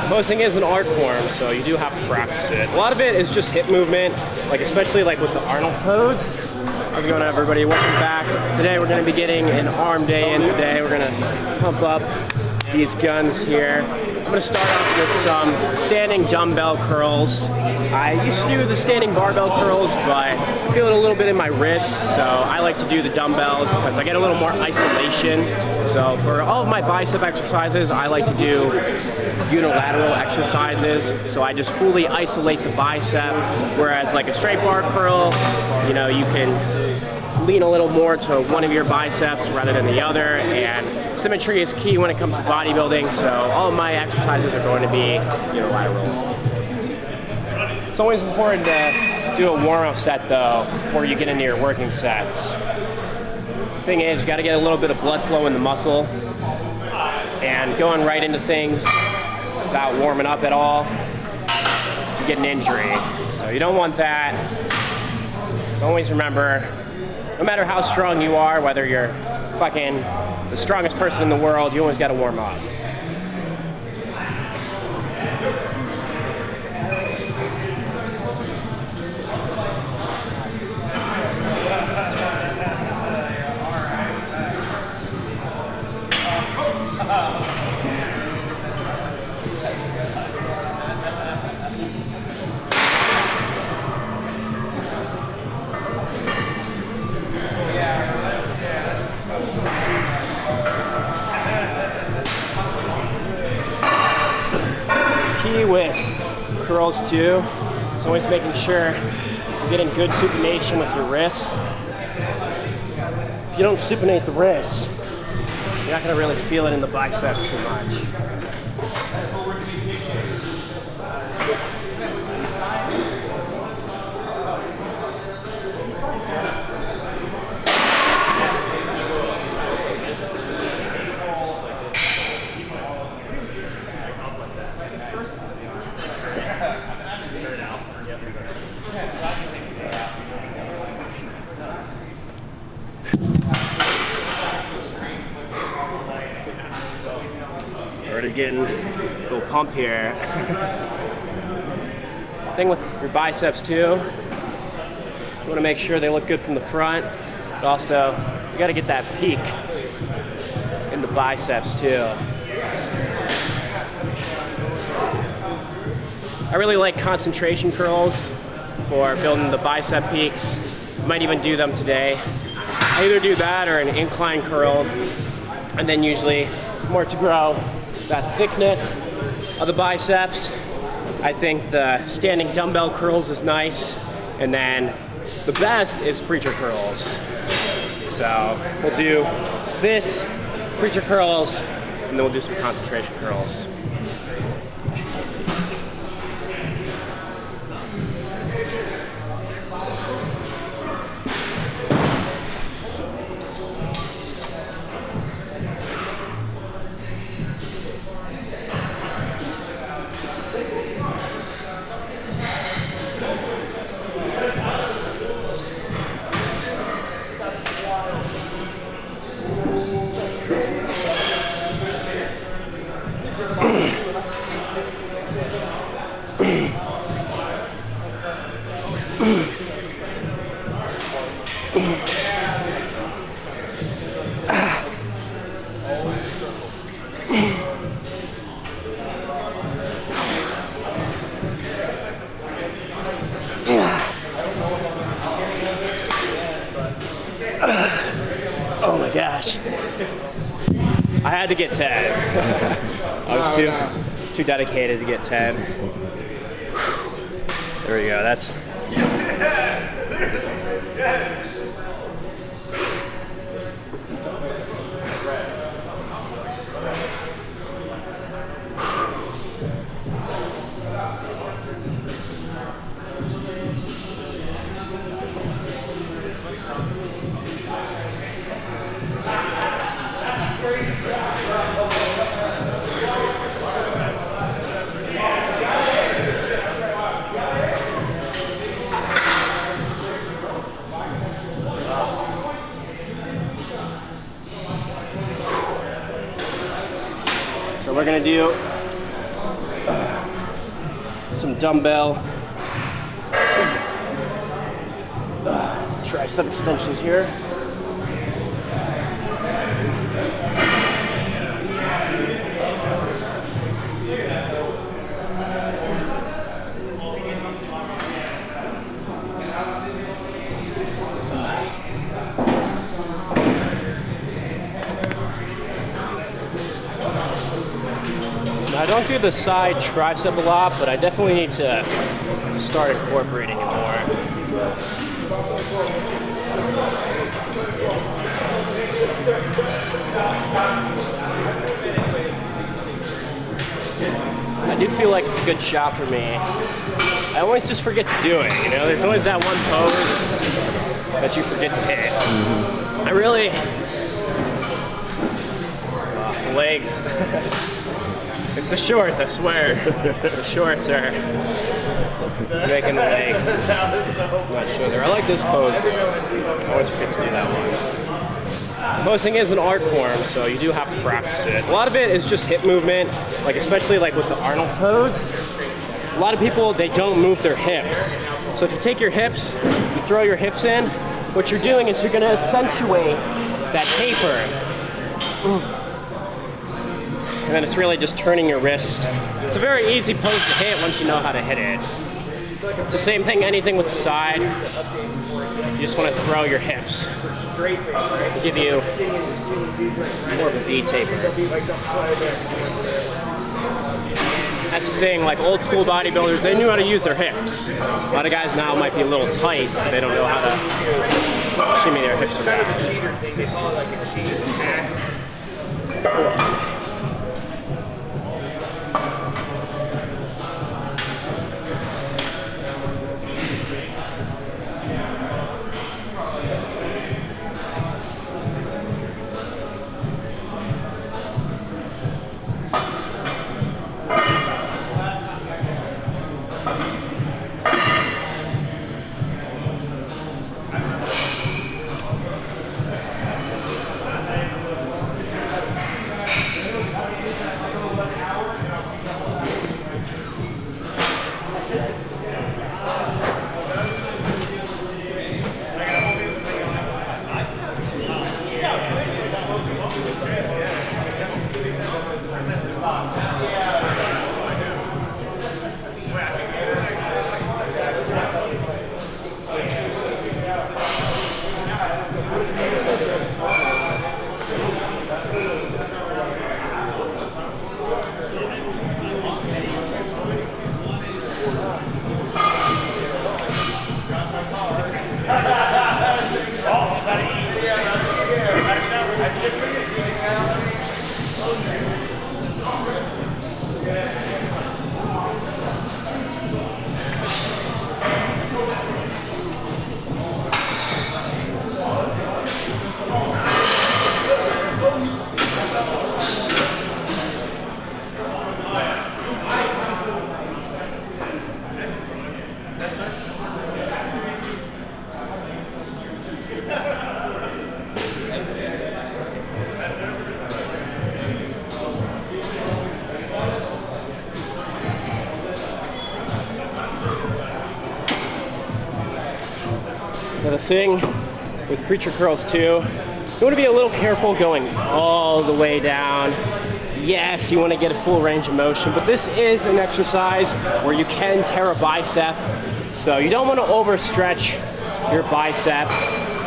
Posing is an art form, so you do have to practice it. A lot of it is just hip movement, like especially like with the Arnold pose. How's it going, everybody? Welcome back. Today we're going to be getting an arm day in today. We're going to pump up these guns here. I'm going to start off with some standing dumbbell curls. I used to do the standing barbell curls, but I feel it a little bit in my wrist, so I like to do the dumbbells because I get a little more isolation. So for all of my bicep exercises, I like to do unilateral exercises, so I just fully isolate the bicep, whereas like a straight bar curl, you know, you can lean a little more to one of your biceps rather than the other, and symmetry is key when it comes to bodybuilding, so all of my exercises are going to be unilateral. It's always important to do a warm-up set though before you get into your working sets. Thing is, you got to get a little bit of blood flow in the muscle, and going right into things without warming up at all, you get an injury. So you don't want that. So always remember, no matter how strong you are, whether you're fucking the strongest person in the world, you always got to warm up. Key with curls too is always making sure you're getting good supination with your wrists. If you don't supinate the wrists, you're not going to really feel it in the biceps too much. Already getting a little pump here. Thing with your biceps too, you want to make sure they look good from the front, but also you got to get that peak in the biceps too. I really like concentration curls for building the bicep peaks. Might even do them today. I either do that or an incline curl, and then usually more to grow that thickness of the biceps. I think the standing dumbbell curls is nice, and then the best is preacher curls. So we'll do this, preacher curls, and then we'll do some concentration curls. Oh my gosh. I had to get 10. I was too dedicated to get 10. There we go. That's we're gonna do some dumbbell tricep extensions here. I don't do the side tricep a lot, but I definitely need to start incorporating it more. I do feel like it's a good shot for me. I always just forget to do it, you know? There's always that one pose that you forget to hit. I really... legs. It's the shorts, I swear. The shorts are making the legs. I'm not sure there. I like this pose. I always forget to do that one. Posing is an art form, so you do have to practice it. A lot of it is just hip movement, like especially like with the Arnold pose. A lot of people, they don't move their hips. So if you take your hips, you throw your hips in, what you're doing is you're gonna accentuate that taper. And then it's really just turning your wrists. It's a very easy pose to hit once you know how to hit it. It's the same thing, anything with the side. You just want to throw your hips. Give you more of a V taper. That's the thing, like old school bodybuilders, they knew how to use their hips. A lot of guys now might be a little tight, so they don't know how to shimmy their hips around. Now the thing with preacher curls too, you want to be a little careful going all the way down. Yes, you want to get a full range of motion, but this is an exercise where you can tear a bicep. So you don't want to overstretch your bicep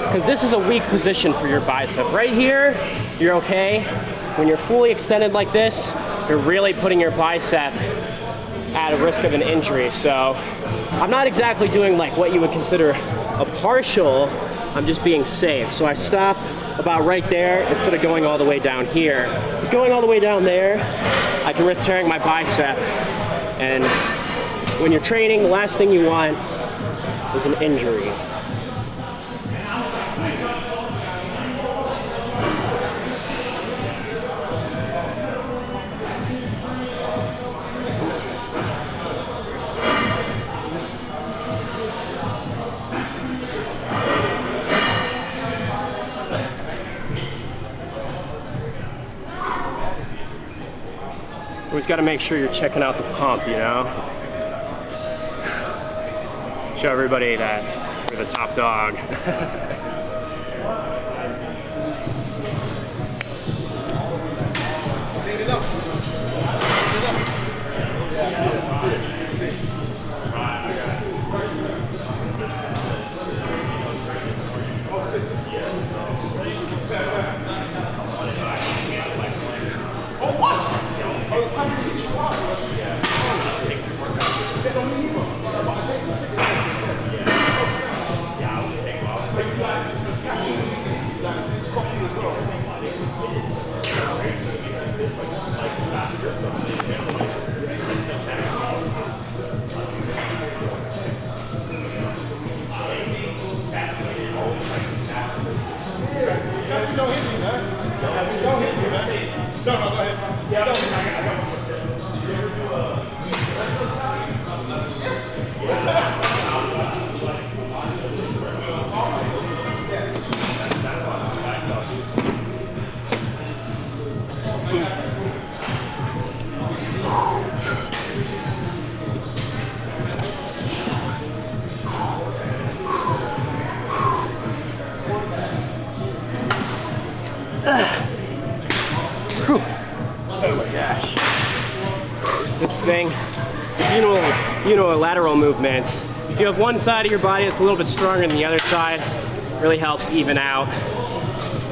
because this is a weak position for your bicep. Right here, you're okay. When you're fully extended like this, you're really putting your bicep at a risk of an injury. So I'm not exactly doing like what you would consider a partial, I'm just being safe. So I stop about right there instead of going all the way down here. Because going all the way down there, I can risk tearing my bicep. And when you're training, the last thing you want is an injury. Always got to make sure you're checking out the pump, you know? Show everybody that you're the top dog. Oh my gosh. This thing, unilateral movements. If you have one side of your body that's a little bit stronger than the other side, it really helps even out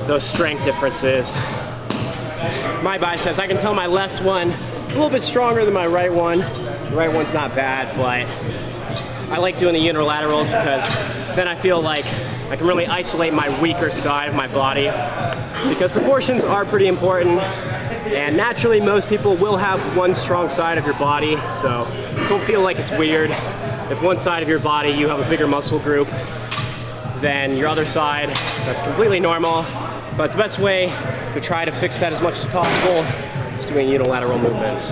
those strength differences. My biceps, I can tell my left one is a little bit stronger than my right one. The right one's not bad, but I like doing the unilaterals because then I feel like I can really isolate my weaker side of my body, because proportions are pretty important, and naturally most people will have one strong side of your body, so don't feel like it's weird if one side of your body you have a bigger muscle group than your other side. That's completely normal, but the best way to try to fix that as much as possible is doing unilateral movements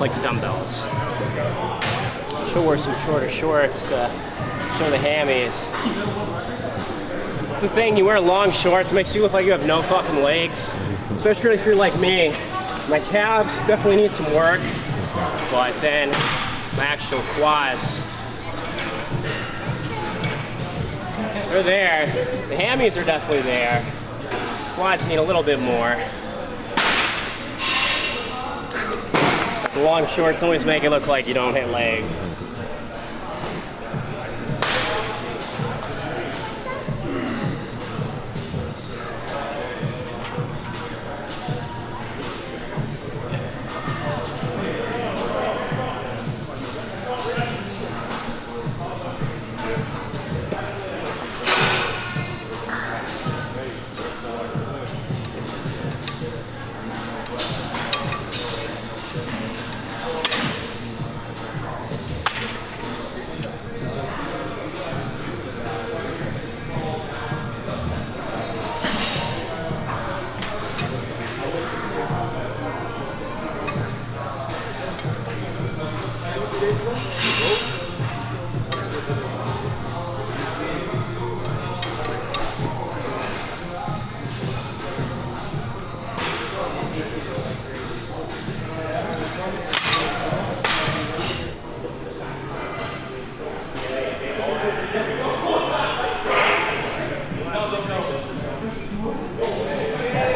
like the dumbbells. She'll wear some shorter shorts to show the hammies. It's the thing, you wear long shorts, it makes you look like you have no fucking legs. Especially if you're like me. My calves definitely need some work, but then my actual quads, they're there. The hammies are definitely there. Quads need a little bit more. The long shorts always make it look like you don't have legs.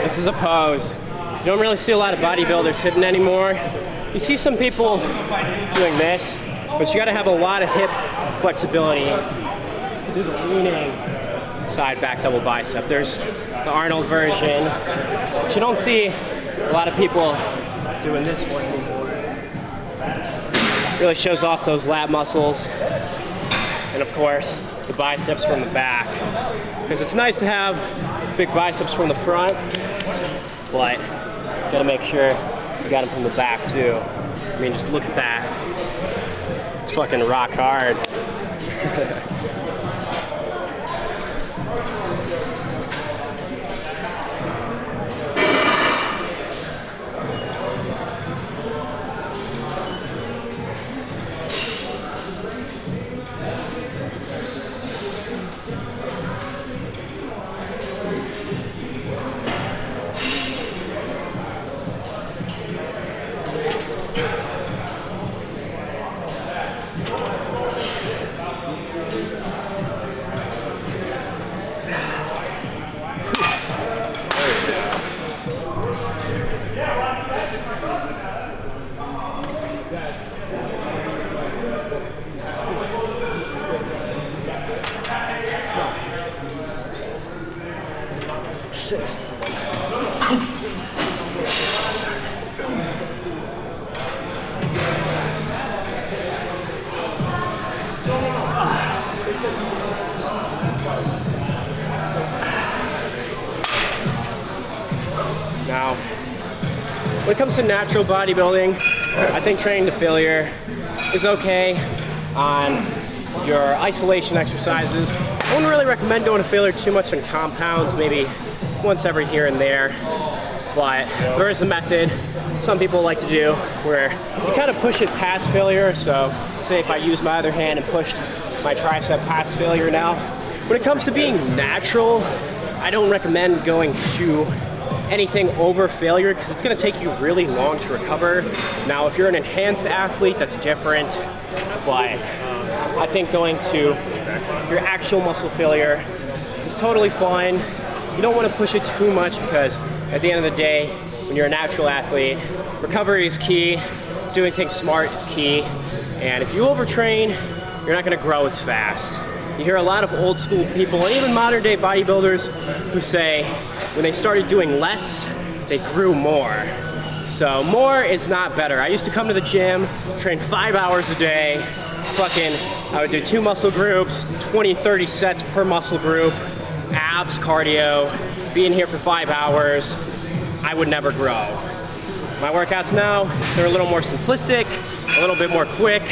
This is a pose. You don't really see a lot of bodybuilders hitting anymore. You see some people doing this, but you gotta have a lot of hip flexibility. Do the leaning side back double bicep. There's the Arnold version, but you don't see a lot of people doing this one anymore. Really shows off those lat muscles, and of course, the biceps from the back. Because it's nice to have big biceps from the front, but you gotta make sure you got them from the back too. I mean, just look at that. It's fucking rock hard. Now, when it comes to natural bodybuilding, I think training to failure is okay on your isolation exercises. I wouldn't really recommend going to failure too much on compounds, maybe once every here and there, but there is a method some people like to do where you kind of push it past failure. So say if I use my other hand and pushed my tricep past failure now. When it comes to being natural, I don't recommend going to anything over failure because it's going to take you really long to recover. Now, if you're an enhanced athlete, that's different, but I think going to your actual muscle failure is totally fine. You don't want to push it too much because at the end of the day, when you're a natural athlete, recovery is key, doing things smart is key, and if you overtrain, you're not going to grow as fast. You hear a lot of old school people and even modern day bodybuilders who say when they started doing less, they grew more. So more is not better. I used to come to the gym, train 5 hours a day, I would do 2 muscle groups, 20, 30 sets per muscle group, abs, cardio, be in here for 5 hours. I would never grow. My workouts now, they're a little more simplistic, a little bit more quick.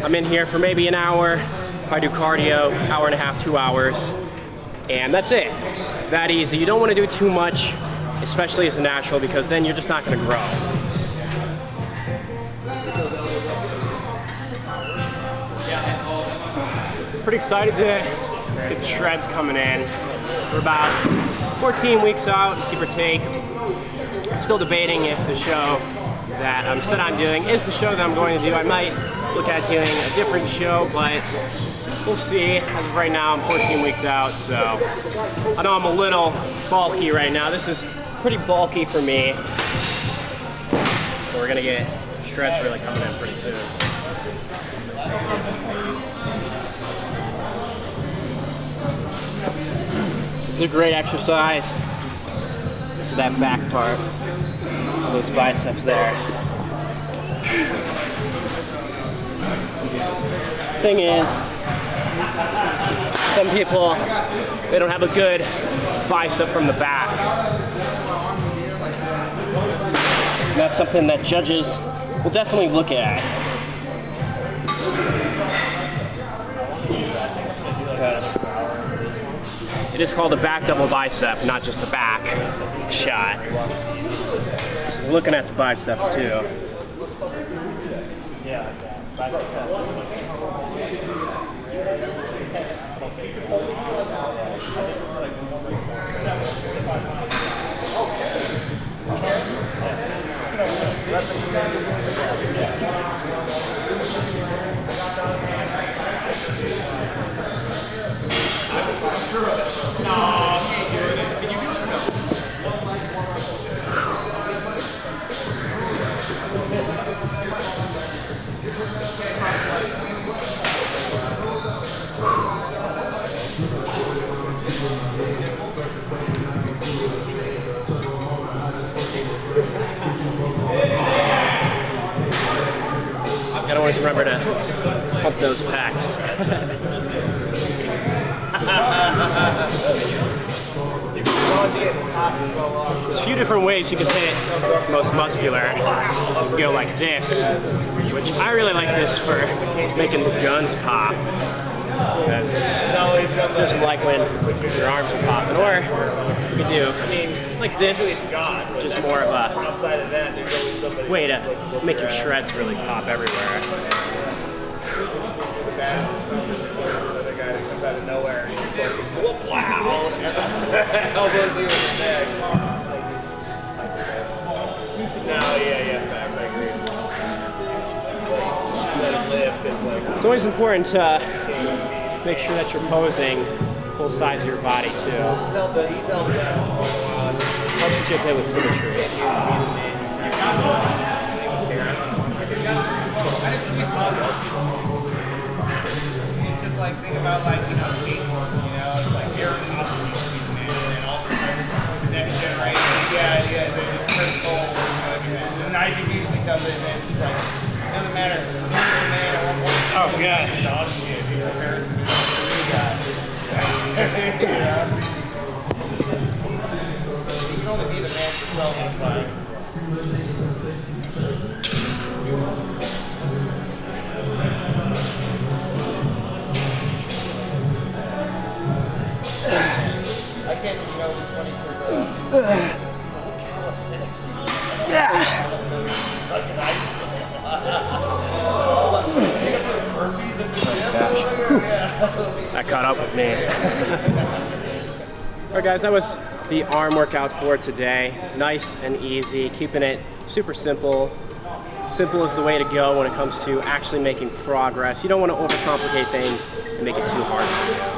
I'm in here for maybe an hour. If I do cardio, hour and a half, 2 hours, and that's it. It's that easy. You don't want to do too much, especially as a natural, because then you're just not going to grow. Pretty excited to get the shreds coming in. We're about 14 weeks out, give or take. I'm still debating if the show that I'm set on doing is the show that I'm going to do. I might look at doing a different show, but we'll see. As of right now, I'm 14 weeks out, so I know I'm a little bulky right now. This is pretty bulky for me. So we're gonna get shreds really coming in pretty soon. This is a great exercise for that back part, those biceps there. Thing is, some people, they don't have a good bicep from the back. And that's something that judges will definitely look at. Because it is called a back double bicep, not just a back shot. So looking at the biceps too. Gotta always remember to pump those packs. There's a few different ways you can hit most muscular. You can go like this, which I really like this for making the guns pop. Because it doesn't like when your arms are popping. Or you can do like this, which is more of a way to make your shreds really pop everywhere. Wow. It's always important to make sure that you're posing full size of your body too. Helps you get there with symmetry. It's just like, think about like, skateboarding, it's like you're an awesome man, and all of a sudden the next generation, there's Chris Cole, and Nigel usually comes in and it's like, it doesn't matter who's the man at one point. Oh, God. Dog shit, comparison to the new guy. Yeah. You can only be the man yourself. I can't, you know, it's funny because calisthenics. Yeah. It's like an ice burpees at the gym. Yeah. That caught up with me. All right, guys, that was the arm workout for today. Nice and easy, keeping it super simple. Simple is the way to go when it comes to actually making progress. You don't want to overcomplicate things and make it too hard for you.